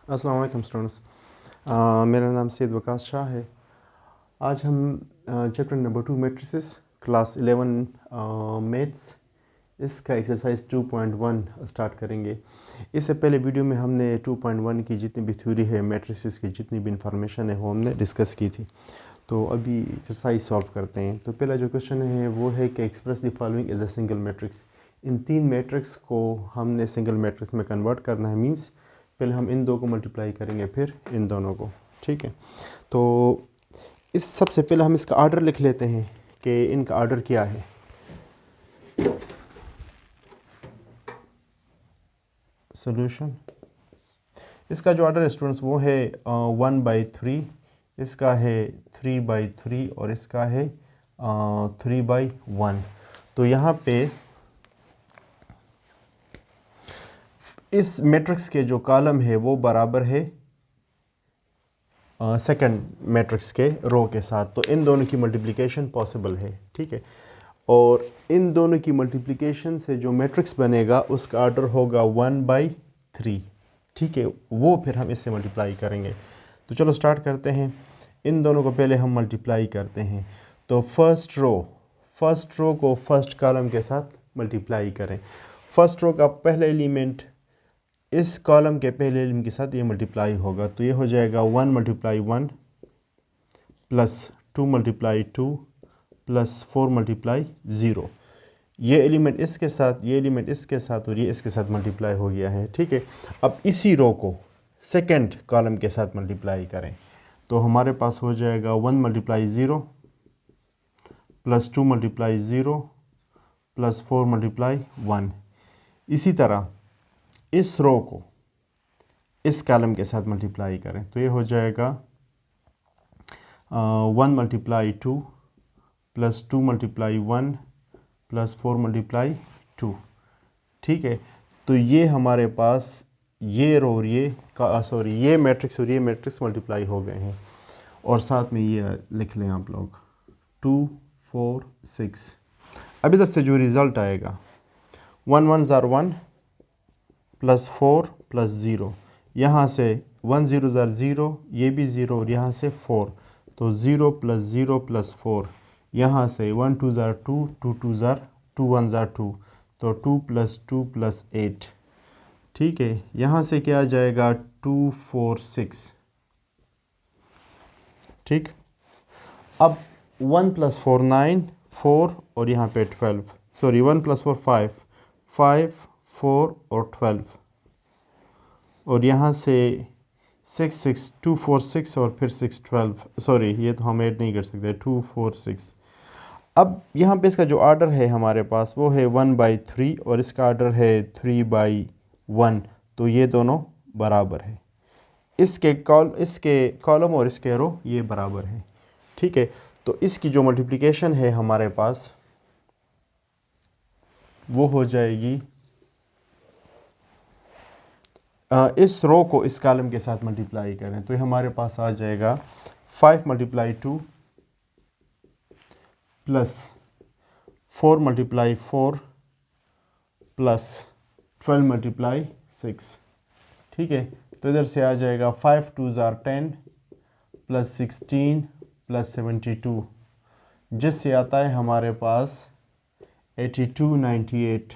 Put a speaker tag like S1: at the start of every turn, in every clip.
S1: अस्सलाम वालेकुम स्टूडेंट्स। मेरा नाम सैयद वकास शाह है। आज हम chapter number 2 matrices class 11 maths इसका एक्सरसाइज 2.1 स्टार्ट करेंगे। इससे पहले वीडियो में हमने 2.1 की जितनी भी थ्योरी है मैट्रिसेस की जितनी भी इंफॉर्मेशन है वो हमने डिस्कस की थी। तो अभी एक्सरसाइज सॉल्व करते हैं। तो पहला जो क्वेश्चन है वो है कि express the following as a single matrix. इन तीन मैट्रिक्स को हमने सिंगल मैट्रिक्स में कन्वर्ट करना है। मींस पहले हम इन दो को मल्टीप्लाई करेंगे फिर इन दोनों को। ठीक है, तो इस सबसे पहले हम इसका आर्डर लिख लेते हैं कि इनका आर्डर क्या है। सॉल्यूशन, इसका जो आर्डर है स्टूडेंट्स वो है 1/3, इसका है 3/3 और इसका है 3/1। तो यहाँ पे इस मैट्रिक्स के जो कॉलम है वो बराबर है सेकंड मैट्रिक्स के रो के साथ। तो इन दोनों की मल्टीप्लिकेशन पॉसिबल है। ठीक है, और इन दोनों की मल्टीप्लिकेशन से जो मैट्रिक्स बनेगा उसका आर्डर होगा 1/3। ठीक है, वो फिर हम इससे मल्टीप्लाई करेंगे। तो चलो स्टार्ट करते हैं। इन दोनों को पहले हम मल्टीप्लाई करते हैं। तो फर्स्ट रो को फर्स्ट कॉलम के साथ मल्टीप्लाई करें। फर्स्ट रो का पहला एलिमेंट इस कॉलम के पहले एलिमेंट के साथ ये मल्टीप्लाई होगा। तो ये हो जाएगा 1 × 1 प्लस 2 × 2 प्लस 4 × 0। ये एलिमेंट इसके साथ, ये एलिमेंट इसके साथ और ये इसके साथ मल्टीप्लाई हो गया है। ठीक है, अब इसी रो को सेकंड कॉलम के साथ मल्टीप्लाई करें। तो हमारे पास हो जाएगा 1 × 0 प्लस 2 × 0 प्लस 4 × 1। इसी तरह इस रो को इस कॉलम के साथ मल्टीप्लाई करें। तो ये हो जाएगा 1 × 2 प्लस 2 × 1 प्लस 4 × 2। ठीक है, तो ये हमारे पास ये रो और ये मैट्रिक्स और ये मैट्रिक्स मल्टीप्लाई हो गए हैं। और साथ में ये लिख लें आप लोग 2 4 6। अब इधर से जो रिज़ल्ट आएगा 1 1 ज़ार 1 प्लस 4 प्लस 0, यहाँ से 1 0 ज़ार 0, ये भी 0 और यहाँ से 4। तो 0 प्लस 0 प्लस 4, यहाँ से 1 2 ज़ार 2, 2 2 ज़ार 2, 1 ज़ार 2, तो 2 प्लस 2 प्लस 8। ठीक है, यहाँ से क्या आ जाएगा 2 4 6। ठीक, अब 1 + 4 9, 4 और यहाँ पे 12, सॉरी 1 + 4 5, 5 4 और 12, और यहाँ से 6 6 2 4 6 और फिर 6 12, सॉरी ये तो हम ऐड नहीं कर सकते, 2 4 6। अब यहाँ पे इसका जो आर्डर है हमारे पास वो है 1/3 और इसका आर्डर है 3/1। तो ये दोनों बराबर है। इसके कॉलम और इसके रो ये बराबर है। ठीक है, तो इसकी जो मल्टीप्लिकेशन है हमारे पास वो हो जाएगी, इस रो को इस कॉलम के साथ मल्टीप्लाई करें तो ये हमारे पास आ जाएगा 5 × 2 प्लस 4 × 4 प्लस 12 × 6। ठीक है, तो इधर से आ जाएगा 5 2 ज़ार 10 प्लस 16 प्लस 72, जिससे आता है हमारे पास 82 98।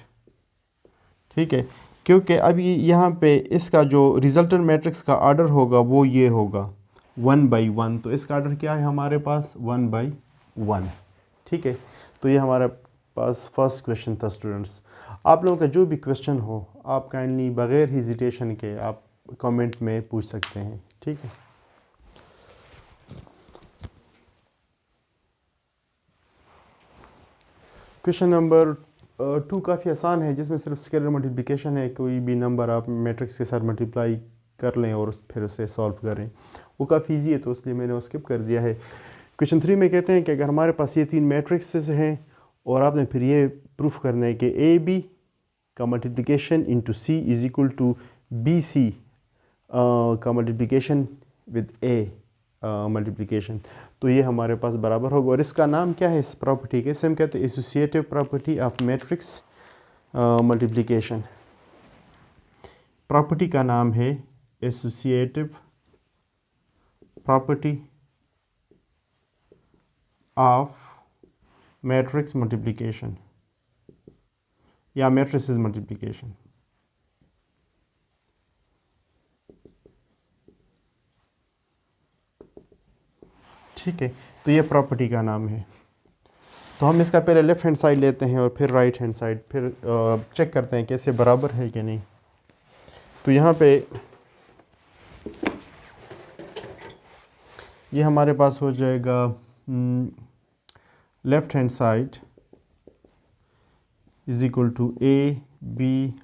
S1: ठीक है, क्योंकि अभी यहाँ पे इसका जो रिजल्टेंट मैट्रिक्स का आर्डर होगा वो ये होगा 1/1। तो इसका आर्डर क्या है हमारे पास 1/1। ठीक है, तो ये हमारे पास फर्स्ट क्वेश्चन था स्टूडेंट्स। आप लोगों का जो भी क्वेश्चन हो आप काइंडली बग़ैर हिजिटेशन के आप कमेंट में पूछ सकते हैं। ठीक है, क्वेश्चन नंबर 2 काफ़ी आसान है, जिसमें सिर्फ स्केलर मल्टीप्लिकेशन है। कोई भी नंबर आप मैट्रिक्स के साथ मल्टीप्लाई कर लें और फिर उसे सॉल्व करें, वो काफ़ी इजी है, तो इसलिए मैंने वो स्किप कर दिया है। क्वेश्चन 3 में कहते हैं कि अगर हमारे पास ये तीन मैट्रिक्सेस हैं और आपने फिर ये प्रूफ करना है कि ए बी का multiplication into C is equal to B C का मल्टीप्लिकेशन विद ए मल्टीप्लिकेशन, तो ये हमारे पास बराबर होगा। और इसका नाम क्या है इस प्रॉपर्टी के? इसे हम कहते हैं associative property of matrix multiplication. Property का नाम है associative property of matrix multiplication या matrices multiplication। ठीक है, तो ये प्रॉपर्टी का नाम है। तो हम इसका पहले लेफ़्ट हैंड साइड लेते हैं और फिर राइट हैंड साइड, फिर चेक करते हैं कैसे बराबर है कि नहीं। तो यहाँ पे ये हमारे पास हो जाएगा left hand side is equal to A B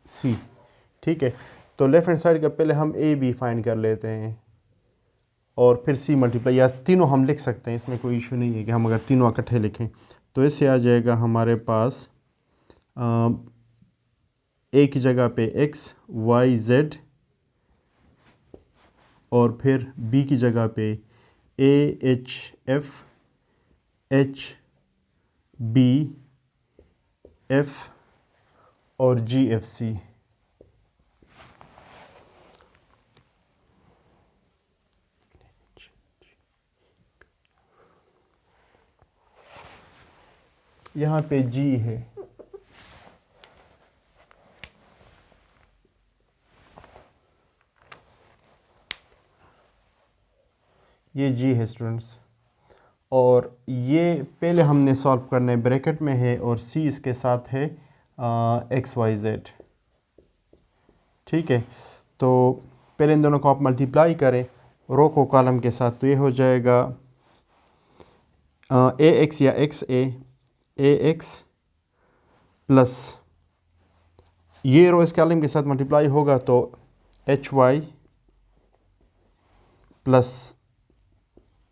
S1: C. ठीक है, तो लेफ़्ट हैंड साइड का पहले हम ए बी फाइंड कर लेते हैं और फिर सी मल्टीप्लाई, या तीनों हम लिख सकते हैं, इसमें कोई इशू नहीं है कि हम अगर तीनों इकट्ठे लिखें। तो इससे आ जाएगा हमारे पास ए की जगह पे एक्स वाई जेड और फिर बी की जगह पे A H F H B F और जी एफ सी। यहाँ पे जी है, ये जी है स्टूडेंट्स, और ये पहले हमने सॉल्व करना है, ब्रैकेट में है और सी इसके साथ है एक्स वाई जेड। ठीक है, तो पहले इन दोनों को आप मल्टीप्लाई करें रो को कॉलम के साथ, तो ये हो जाएगा ए एक्स या एक्स ए एक्स प्लस ये रो इस कॉलम के साथ मल्टीप्लाई होगा तो h y plus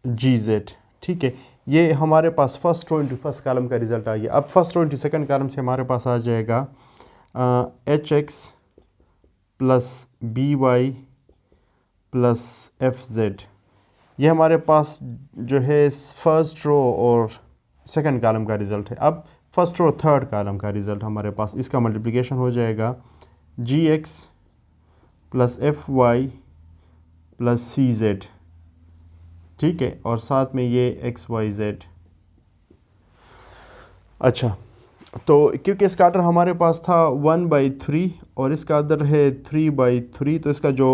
S1: g z. ठीक है, ये हमारे पास first row into first column का रिजल्ट आ गया। अब first row into second column से हमारे पास आ जाएगा H x plus B y plus f z. ये हमारे पास जो है फर्स्ट रो और सेकंड कॉलम का रिज़ल्ट है। अब फर्स्ट रो थर्ड कॉलम का रिज़ल्ट हमारे पास, इसका मल्टीप्लिकेशन हो जाएगा g x plus F y plus c z. ठीक है, और साथ में ये एक्स वाई जेड। अच्छा, तो क्योंकि इसका आर्डर हमारे पास था 1/3 और इसका आर्डर है 3/3, तो इसका जो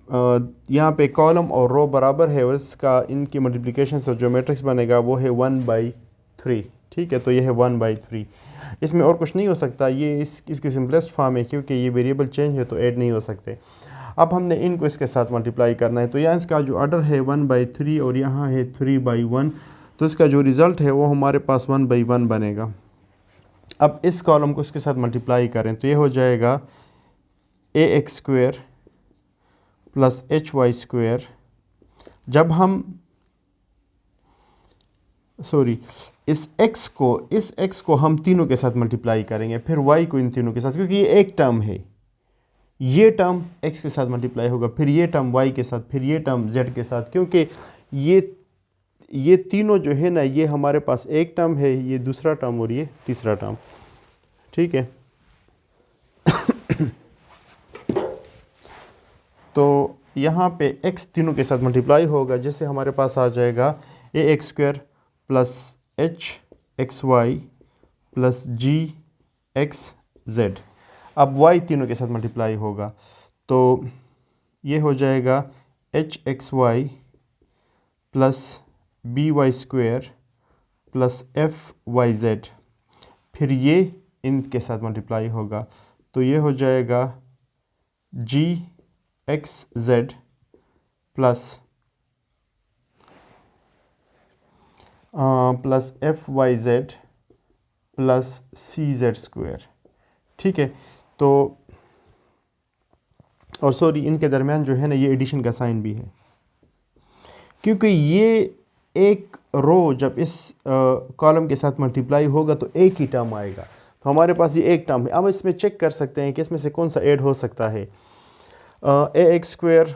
S1: यहाँ पे कॉलम और रो बराबर है और इसका इनकी मल्टीप्लिकेशन से जो मैट्रिक्स बनेगा वो है 1/3। ठीक है, तो ये है 1/3। इसमें और कुछ नहीं हो सकता, ये इसकी सिंपलेस्ट फॉर्म है, क्योंकि ये वेरिएबल चेंज है तो ऐड नहीं हो सकते। अब हमने इनको इसके साथ मल्टीप्लाई करना है, तो यहाँ इसका जो आर्डर है 1/3 और यहाँ है 3/1, तो इसका जो रिज़ल्ट है वो हमारे पास 1/1 बनेगा। अब इस कॉलम को इसके साथ मल्टीप्लाई करें तो ये हो जाएगा a x square plus h y square. जब हम इस x को हम तीनों के साथ मल्टीप्लाई करेंगे, फिर y को इन तीनों के साथ, क्योंकि ये एक टर्म है, ये टर्म x के साथ मल्टीप्लाई होगा, फिर ये टर्म y के साथ, फिर ये टर्म z के साथ, क्योंकि ये तीनों जो है ना, ये हमारे पास एक टर्म है, ये दूसरा टर्म और ये तीसरा टर्म। ठीक है, तो यहाँ पे x तीनों के साथ मल्टीप्लाई होगा, जिससे हमारे पास आ जाएगा a x square plus h x Y plus g x z. अब y तीनों के साथ मल्टीप्लाई होगा तो ये हो जाएगा H x Y plus B Y square plus F Y Z. फिर ये इनके साथ मल्टीप्लाई होगा तो ये हो जाएगा g x z plus F Y z plus c z square. ठीक है, तो और सॉरी, इनके दरमियान जो है ना ये एडिशन का साइन भी है, क्योंकि ये एक रो जब इस कॉलम के साथ मल्टीप्लाई होगा तो एक ही टर्म आएगा, तो हमारे पास ये एक टर्म है। अब इसमें चेक कर सकते हैं कि इसमें से कौन सा ऐड हो सकता है। ए एक्स स्क्वायर,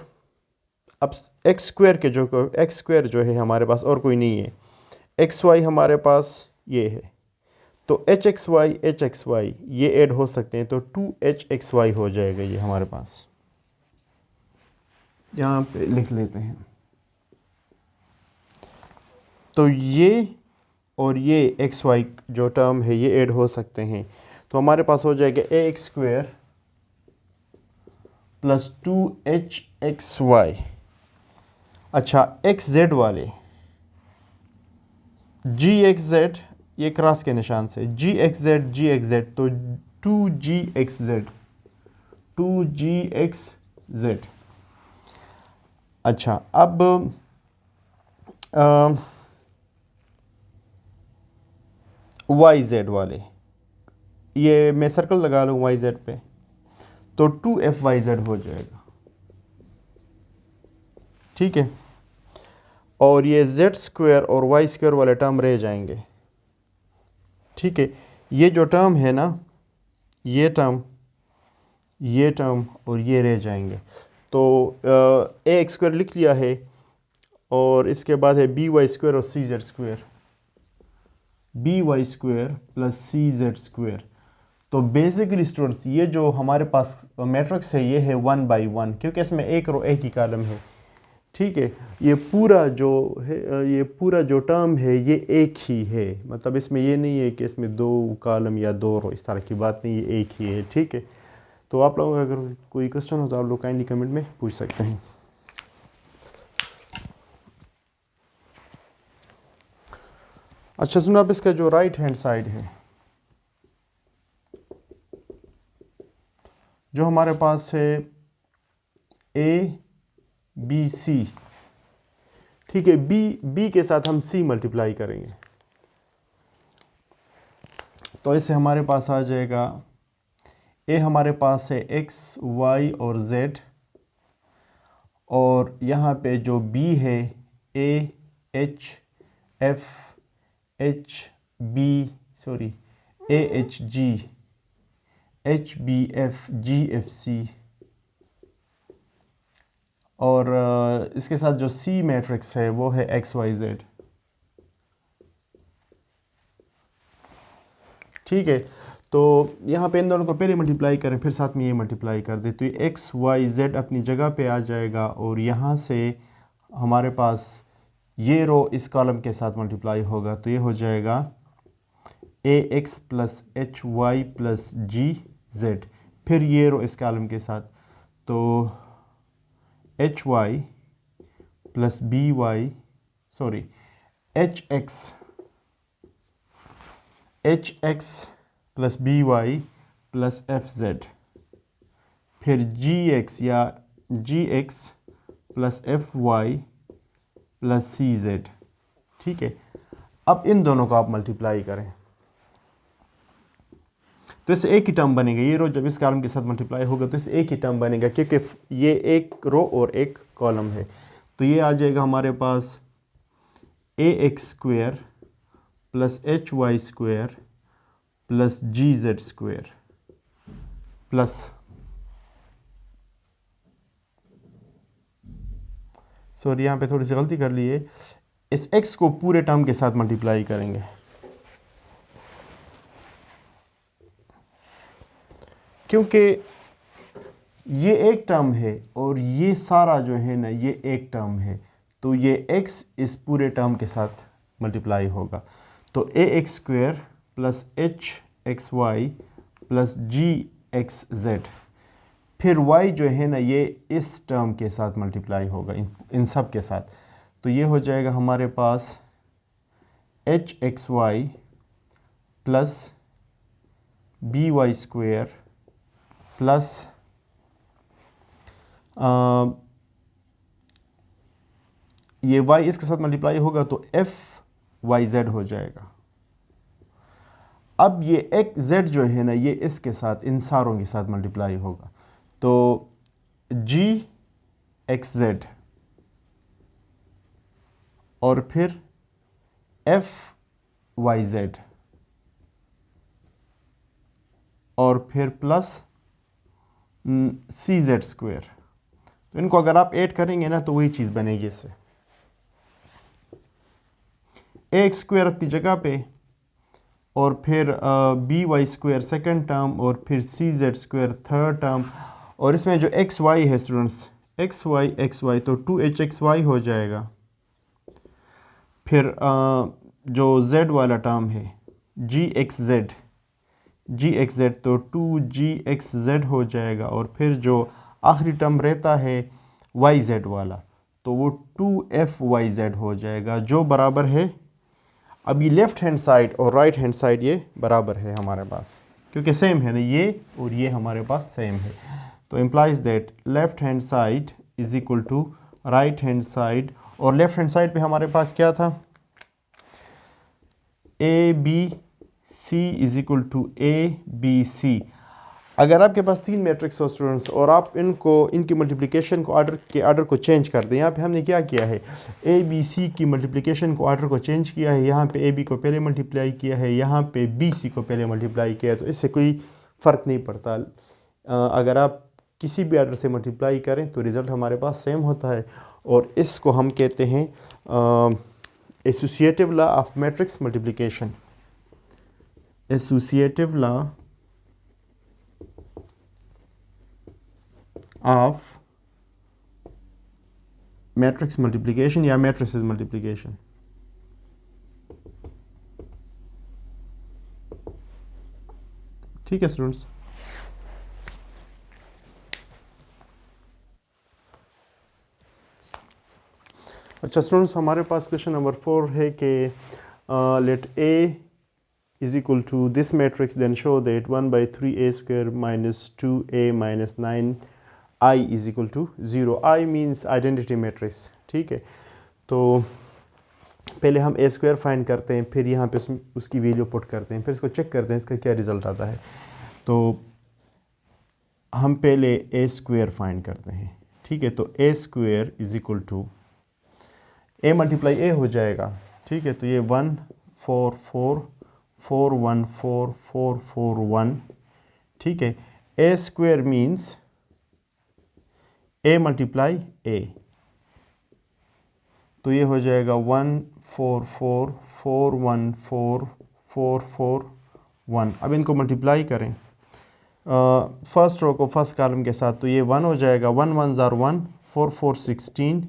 S1: अब एक्स स्क्वायर जो है हमारे पास और कोई नहीं है, एक्स वाई हमारे पास ये है, तो एच एक्स वाई ये ऐड हो सकते हैं, तो 2h एक्स वाई हो जाएगा ये हमारे पास। यहाँ पे लिख लेते हैं। तो ये और ये एक्स वाई जो टर्म है ये ऐड हो सकते हैं, तो हमारे पास हो जाएगा a x square plus 2hxy। अच्छा, एक्स जेड वाले जी एक्स जेड, ये क्रॉस के निशान से जी एक्स जेड, तो 2gxz 2gxz। अच्छा, अब वाई जेड वाले, ये मैं सर्कल लगा लूँ वाई जेड पे, तो 2fyz हो जाएगा। ठीक है, और ये जेड स्क्वायर और वाई स्क्वायर वाले टर्म रह जाएंगे। ठीक है, ये जो टर्म है ना, ये टर्म और ये रह जाएंगे। तो ए एक्स स्क्वायर लिख लिया है, और इसके बाद है बी वाई स्क्वायर और c z square, b Y square plus c z square. तो बेसिकली स्टूडेंट्स, ये जो हमारे पास मैट्रिक्स है ये है 1/1, क्योंकि इसमें एक रो एक ही कॉलम है। ठीक है, ये पूरा जो है, ये पूरा जो टर्म है ये एक ही है, मतलब इसमें ये नहीं है कि इसमें 2 कॉलम या 2 रो, इस तरह की बात नहीं, ये एक ही है। ठीक है, तो आप लोगों का अगर कोई क्वेश्चन हो तो आप लोग काइंडली कमेंट में पूछ सकते हैं। अच्छा सुनो, अब इसका जो राइट हैंड साइड है, जो हमारे पास है ए बी सी। ठीक है, बी के साथ हम सी मल्टीप्लाई करेंगे, तो इससे हमारे पास आ जाएगा ए, हमारे पास है एक्स वाई और जेड, और यहाँ पे जो बी है A H F H B sorry A H G H B F G F C, और इसके साथ जो सी मैट्रिक्स है वो है एक्स वाई जेड। ठीक है, तो यहाँ पे इन दोनों को पहले मल्टीप्लाई करें, फिर साथ में ये मल्टीप्लाई कर दे, तो ये एक्स वाई जेड अपनी जगह पे आ जाएगा, और यहाँ से हमारे पास ये रो इस कॉलम के साथ मल्टीप्लाई होगा, तो ये हो जाएगा a x plus h y plus g z, फिर ये रो इस कॉलम के साथ, तो h y plus B y sorry h x plus B y plus f z, फिर जी एक्स या g x plus F y plus c z. ठीक है, अब इन दोनों को आप मल्टीप्लाई करें, तो इससे एक ही टर्म बनेगा। ये रो जब इस कॉलम के साथ मल्टीप्लाई होगा तो इससे एक ही टर्म बनेगा, क्योंकि ये एक रो और एक कॉलम है। तो ये आ जाएगा हमारे पास a x square plus h y square plus g z square plus sorry यहाँ पे थोड़ी सी गलती कर ली है, इस x को पूरे टर्म के साथ मल्टीप्लाई करेंगे, क्योंकि ये एक टर्म है और ये सारा जो है ना ये एक टर्म है, तो ये x इस पूरे टर्म के साथ मल्टीप्लाई होगा। तो a x square plus h x Y plus g x z, फिर y जो है ना ये इस टर्म के साथ मल्टीप्लाई होगा, इन सब के साथ, तो ये हो जाएगा हमारे पास h x Y plus B Y square plus ये y इसके साथ मल्टीप्लाई होगा तो एफ वाई जेड हो जाएगा। अब ये एक्स जेड जो है ना ये इसके साथ इन सारों के साथ मल्टीप्लाई होगा, तो जी एक्स जेड और फिर एफ वाई जेड और फिर प्लस सी जेड स्क्वेयर। तो इनको अगर आप ऐड करेंगे ना तो वही चीज़ बनेगी इससे, ए एक्स स्क्वेयर अपनी जगह पे, और फिर B Y square second term, और फिर C Z square third term, और इसमें जो एक्स वाई है स्टूडेंट्स एक्स वाई तो 2h(x,y) हो जाएगा। फिर जो z वाला टर्म है g(x,z) तो 2g(x,z) हो जाएगा। और फिर जो आखिरी टर्म रहता है yz वाला तो वो 2f(yz) हो जाएगा, जो बराबर है, अभी लेफ़्ट हैंड साइड और राइट हैंड साइड ये बराबर है हमारे पास, क्योंकि सेम है ना, ये और ये हमारे पास सेम है। तो implies that left hand side is equal to right hand side. और लेफ़्ट हैंड साइड पे हमारे पास क्या था, A B C is equal to A B C. अगर आपके पास 3 मैट्रिक्स हो स्टूडेंट्स और आप इनकी मल्टीप्लिकेशन को आर्डर को चेंज कर दें, यहाँ पे हमने क्या किया है, ए बी सी की मल्टीप्लिकेशन को आर्डर को चेंज किया है। यहाँ पे ए बी को पहले मल्टीप्लाई किया है, यहाँ पे बी सी को पहले मल्टीप्लाई किया है, तो इससे कोई फ़र्क नहीं पड़ता। अगर आप किसी भी आर्डर से मल्टीप्लाई करें तो रिज़ल्ट हमारे पास सेम होता है। और इसको हम कहते हैं associative law of matrix multiplication. Associative law of matrix multiplication या मैट्रिसेस मल्टीप्लिकेशन। ठीक है स्टूडेंट्स। अच्छा स्टूडेंट्स, हमारे पास क्वेश्चन नंबर 4 है कि let A is equal to this matrix, then show that 1/3a square minus 2a minus 9i is equal to 0. I means identity matrix। ठीक है, तो पहले हम a स्क्वायर फाइंड करते हैं, फिर यहाँ पे उसकी वैल्यू पुट करते हैं, फिर इसको चेक करते हैं इसका क्या रिज़ल्ट आता है। तो हम पहले a स्क्वायर फाइंड करते हैं। ठीक है, तो a square is equal to a multiply a हो जाएगा। ठीक है, तो ये 1 4 4 4 1 4 4 4 1। ठीक है, a square means a multiply a, तो ये हो जाएगा 1 4 4 4 1 4 4 4 1। अब इनको मल्टीप्लाई करें फर्स्ट रो को फर्स्ट कॉलम के साथ, तो ये 1 हो जाएगा, 1 1 ज़ार 1 4 4 16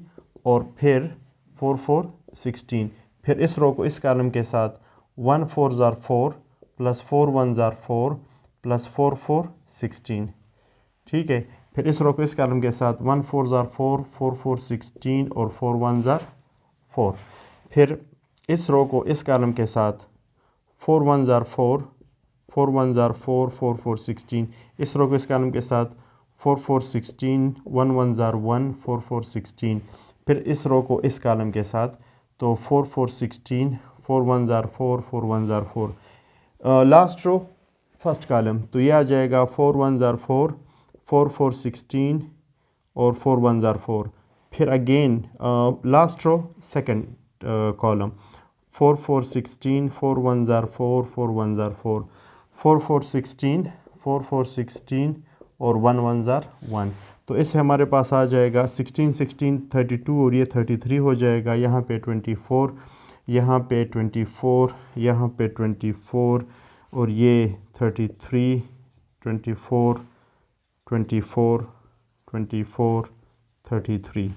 S1: और फिर 4 4 16। फिर इस रो को इस कॉलम के साथ 1 4 ज़ार 4 प्लस 4 1 ज़ार 4 प्लस 4 4 16। ठीक है, फिर इस रो को इस कॉलम के साथ 1 4 ज़ार 4 4 4 16 और 4 1 ज़ार 4। फिर इस रो को इस कॉलम के साथ 4 1 ज़ार 4 4 1 ज़ार 4 4 4 16। इस रो को इस कॉलम के साथ 4 4 16 1 1 ज़ार 1 4 4 16। फिर इस रो को इस कॉलम के साथ, तो 4 4 16 4 1 ज़ार 4 4 1 ज़ार 4। लास्ट रो फर्स्ट कॉलम, तो ये आ जाएगा 4 1 ज़ार 4 4 4 16 और 4 1 ज़ार 4। फिर again last row second column 4 4 16 4 1 ज़ार 4 4 1 ज़ार 4 4 4 16 4 4 16 और 1 1 ज़ार 1। तो इससे हमारे पास आ जाएगा 16 16 32 और ये 33 हो जाएगा। यहाँ पे 24, यहाँ पे 24, यहाँ पे 24 और ये 33 24 24 24 33।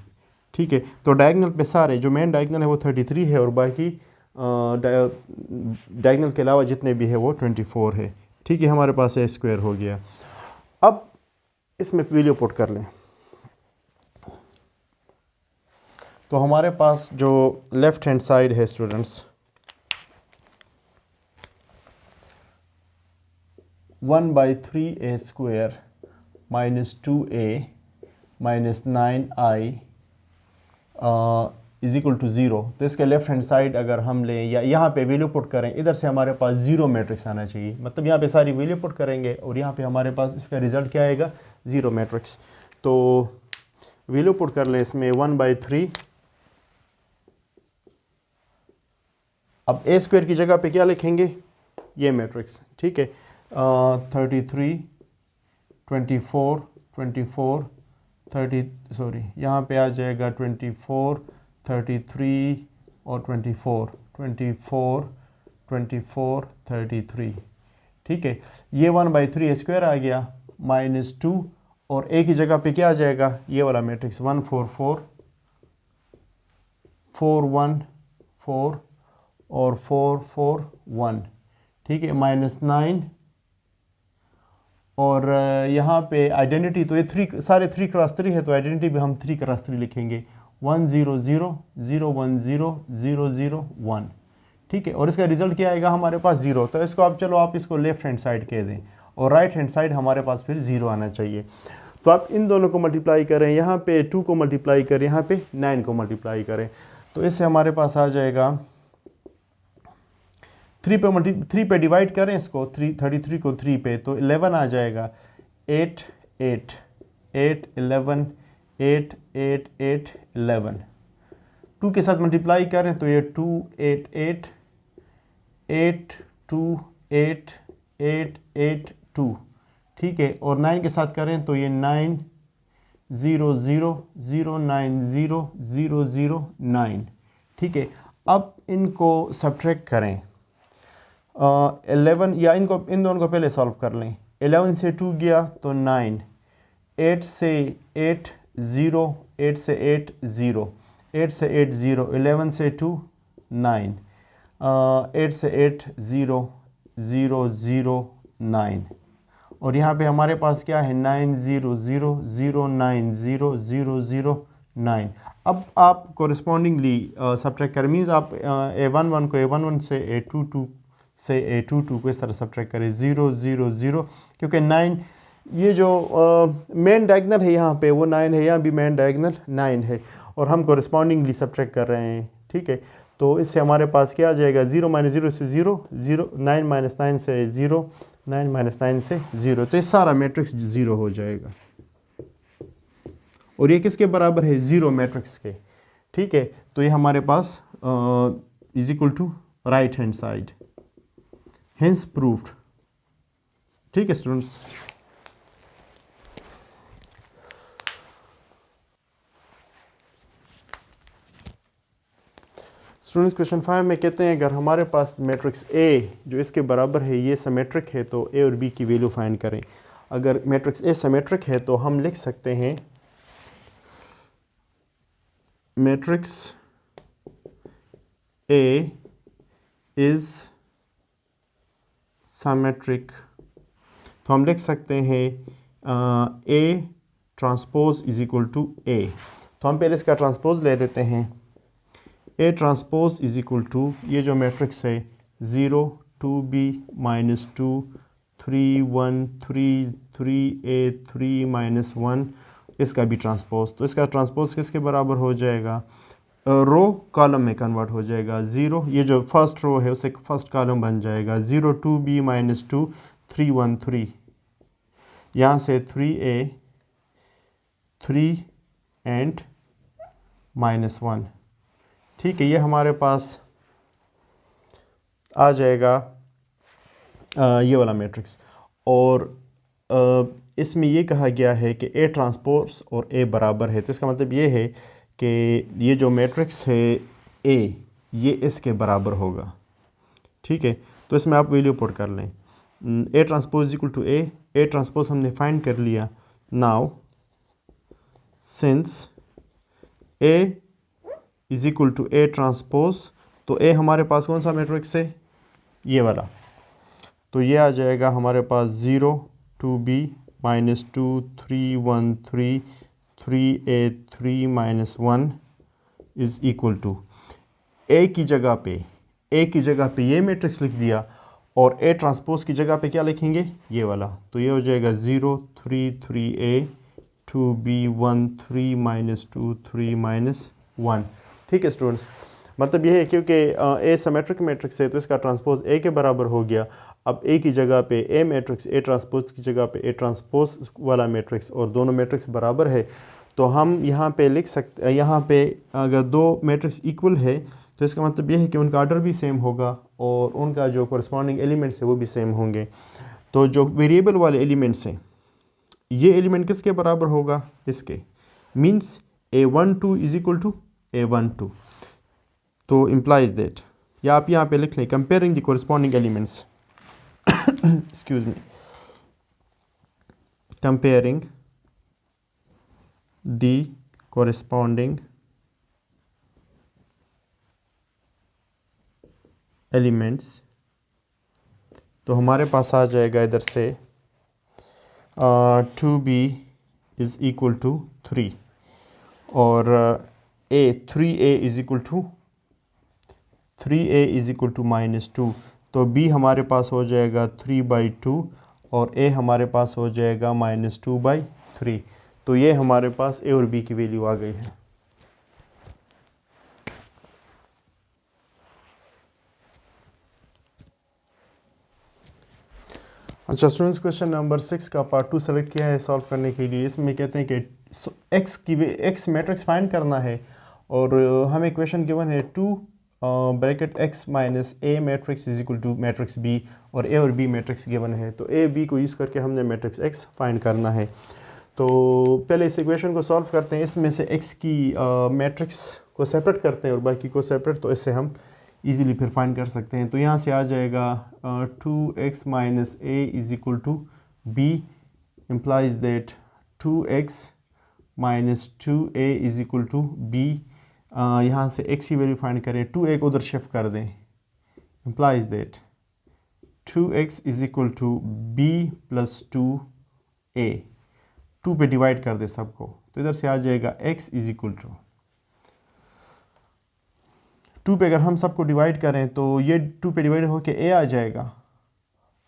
S1: ठीक है, तो डायगोनल पे सारे जो मेन डायगोनल है वो 33 है और बाकी डायगोनल के अलावा जितने भी है वो 24 है। ठीक है, हमारे पास ए स्क्वायर हो गया। अब इसमें वैल्यू पुट कर लें, तो हमारे पास जो लेफ़्ट हैंड साइड है students 1/3a square minus 2a minus 9i is equal to 0। तो इसके लेफ्ट हैंड साइड अगर हम लें या यहाँ पे वैल्यू पुट करें, इधर से हमारे पास 0 मैट्रिक्स आना चाहिए। मतलब यहाँ पे सारी वैल्यू पुट करेंगे और यहाँ पे हमारे पास इसका रिज़ल्ट क्या आएगा, 0 मैट्रिक्स। तो वैल्यू पुट कर लें इसमें 1/3। अब a स्क्वायर की जगह पे क्या लिखेंगे, ये मैट्रिक्स। ठीक है, 33 24 24 30 सॉरी यहाँ पे आ जाएगा 24 33 और 24 24 24 33। ठीक है, ये 1/3 स्क्वायर आ गया माइनस 2 और ए की जगह पे क्या आ जाएगा, ये वाला मैट्रिक्स 1 4 4 4 1 4 और 4 4 1, ठीक है, -9। और यहाँ पे आइडेंटिटी तो ये सारे 3x3 है, तो आइडेंटिटी भी हम 3x3 लिखेंगे 1 0 0 0 1 0 0 0 1, ठीक है। और इसका रिजल्ट क्या आएगा हमारे पास 0। तो इसको आप चलो आप इसको लेफ्ट हैंड साइड कह दें और राइट हैंड साइड हमारे पास फिर 0 आना चाहिए। तो आप इन दोनों को मल्टीप्लाई करें, यहाँ पे 2 को मल्टीप्लाई करें, यहाँ पे 9 को मल्टीप्लाई करें, तो इससे हमारे पास आ जाएगा 3 पे डिवाइड करें इसको, 33 को 3 पे, तो 11 आ जाएगा। 8 8 8 11 8 8 8 11। 2 के साथ मल्टीप्लाई करें तो ये 2 8 8 8 2 8 8 8 2, ठीक है। और 9 के साथ करें तो ये 9 0 0 0 9 0 0 0 9, ठीक है। अब इनको सब्ट्रैक्ट करें 11, या इन दोनों को पहले सॉल्व कर लें। 11 से 2 गया तो 9, 8 से 8 0, 8 से 8 0, 8 से 8 0, 11 से 2 9, 8 से 8 0 0 0 9। और यहाँ पे हमारे पास क्या है 9 0 0 0 9 0 0 0 9। अब आप कोरिस्पॉन्डिंगली सब्ट्रैक्ट करें, मीन्स आप A11 को A11 से A22 से A22 को इस तरह सब्ट्रैक्ट करें 0 0 0, क्योंकि 9 ये जो मेन डायगोनल है यहाँ पे वो 9 है, यहाँ भी मेन डायगोनल 9 है और हम कोरिस्पॉन्डिंगली सब्ट्रैक्ट कर रहे हैं, ठीक है। तो इससे हमारे पास क्या आ जाएगा 0 - 0 से 0 0, 9 - 9 से 0, 9 - 9 से 0, तो ये सारा मैट्रिक्स 0 हो जाएगा। और ये किसके बराबर है 0 मैट्रिक्स के, ठीक है। तो ये हमारे पास is equal to right hand side, hence proved, ठीक है स्टूडेंट्स। स्टूडेंट्स क्वेश्चन 5 में कहते हैं अगर हमारे पास मैट्रिक्स ए जो इसके बराबर है ये सिमेट्रिक है तो ए और बी की वैल्यू फाइंड करें। अगर मैट्रिक्स ए सिमेट्रिक है तो हम लिख सकते हैं मैट्रिक्स ए इज सिमेट्रिक, तो हम लिख सकते हैं a transpose is equal to a. तो हम पहले इसका ट्रांसपोज ले लेते हैं, a transpose is equal to ये जो मैट्रिक्स है 0 2b -2 3 1 3 3a 3 -1, इसका भी ट्रांसपोज। तो इसका ट्रांसपोज किसके बराबर हो जाएगा, रो कॉलम में कन्वर्ट हो जाएगा। 0 ये जो फर्स्ट रो है उसे फर्स्ट कॉलम बन जाएगा 0 2b -2 3 1 3, यहाँ से 3a 3 एंड -1, ठीक है। ये हमारे पास आ जाएगा ये वाला मैट्रिक्स। और इसमें ये कहा गया है कि ए ट्रांसपोज और ए बराबर है, तो इसका मतलब ये है कि ये जो मैट्रिक्स है ए ये इसके बराबर होगा, ठीक है। तो इसमें आप वैल्यू पुट कर लें, A transpose equal to A transpose हमने फाइंड कर लिया। Now since A is equal to A transpose, तो ए हमारे पास कौन सा मैट्रिक्स है, ये वाला, तो ये आ जाएगा हमारे पास 0 2b -2 3 1 3 3a 3 -1 is equal to a की जगह पे ये मैट्रिक्स लिख दिया और ए ट्रांसपोज की जगह पे क्या लिखेंगे, ये वाला, तो ये हो जाएगा 0 3 3a 2b 1 3 -2 3 -1, ठीक है स्टूडेंट्स। मतलब ये है क्योंकि ए सिमेट्रिक मैट्रिक्स है तो इसका ट्रांसपोज ए के बराबर हो गया। अब ए की जगह पे ए मैट्रिक्स, ए ट्रांसपोज की जगह पे ए ट्रांसपोज वाला मैट्रिक्स, और दोनों मैट्रिक्स बराबर है तो हम यहाँ पे लिख सकते, यहाँ पे अगर दो मैट्रिक्स इक्वल है तो इसका मतलब ये है कि उनका ऑर्डर भी सेम होगा और उनका जो कोरस्पॉन्डिंग एलिमेंट्स है वो भी सेम होंगे। तो जो वेरिएबल वाले एलिमेंट्स हैं ये एलिमेंट किसके बराबर होगा, इसके, means A12 is equal to A12, तो इम्प्लाइज दैट, या आप यहाँ पे लिख लें comparing the corresponding elements excuse me, comparing the corresponding elements, तो हमारे पास आ जाएगा इधर से 2b इज़ इक्वल टू 3 और a is equal to 3a is equal to -2, तो b हमारे पास हो जाएगा 3/2 और a हमारे पास हो जाएगा -2/3। तो ये हमारे पास a और b की वैल्यू आ गई है। अच्छा स्टूडेंट्स, क्वेश्चन नंबर 6 का पार्ट 2 सेलेक्ट किया है सॉल्व करने के लिए। इसमें कहते हैं कि एक्स मैट्रिक्स फाइंड करना है और हमें क्वेश्चन गिवन है 2 bracket x minus a matrix is equal to matrix b और a और b मैट्रिक्स गिवन है। तो a b को यूज़ करके हमने मैट्रिक्स x फाइंड करना है। तो पहले इस इक्वेशन को सॉल्व करते हैं। इसमें से x की मैट्रिक्स को सेपरेट करते हैं और बाकी को सेपरेट, तो इससे हम इजीली फिर फाइंड कर सकते हैं। तो यहाँ से आ जाएगा 2x minus a is equal to b implies that 2x minus 2a is equal to b। यहाँ से x की वैल्यू फाइंड करें, 2a को उधर शिफ्ट कर दें, implies that 2x is equal to b plus 2a, 2 पे डिवाइड कर दे सबको, तो इधर से आ जाएगा x इज इक्वल टू 2 पे अगर हम सबको डिवाइड करें तो ये 2 पे डिवाइड होके a आ जाएगा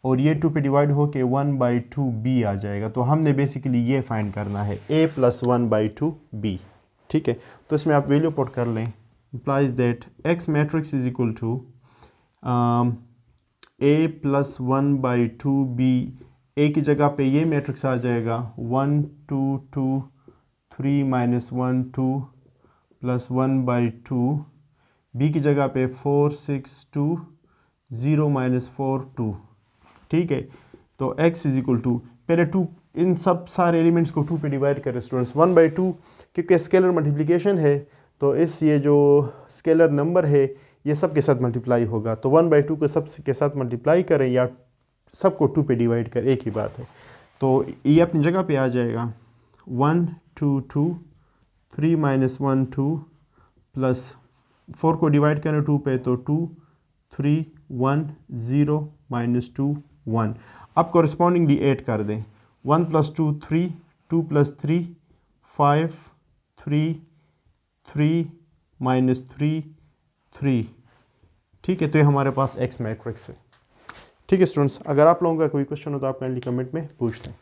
S1: और ये 2 पे डिवाइड होके 1/2 b आ जाएगा। तो हमने बेसिकली ये फाइंड करना है a प्लस 1/2 b। ठीक है, तो इसमें आप वैल्यू पुट कर लें, implies that x matrix is equal to a plus 1/2 b। a की जगह पे ये मैट्रिक्स आ जाएगा 1 2 2 3 माइनस 1 2 प्लस 1/2, b की जगह पे 4 6 2 0 माइनस 4 2। ठीक है, तो x इज इक्वल टू, पहले 2 इन सब सारे एलिमेंट्स को 2 पे डिवाइड करें स्टूडेंट्स। 1/2 क्योंकि स्केलर मल्टीप्लिकेशन है, तो इस ये जो स्केलर नंबर है ये सब के साथ मल्टीप्लाई होगा, तो 1/2 को सब के साथ मल्टीप्लाई करें या सबको 2 पे डिवाइड करें, एक ही बात है। तो ये अपनी जगह पे आ जाएगा 1 2 2 3 माइनस 1 2 प्लस 4 को डिवाइड करें 2 पे, तो 2 3 1 0 माइनस 2 1। अब कॉरस्पॉन्डिंगली ऐड कर दें, 1 प्लस 2 3 2 प्लस 3 5 3 3 माइनस 3 3। ठीक है, तो ये हमारे पास x मैट्रिक्स है। ठीक है स्टूडेंट्स, अगर आप लोगों का कोई क्वेश्चन हो तो आप काइंडली कमेंट में पूछ लें।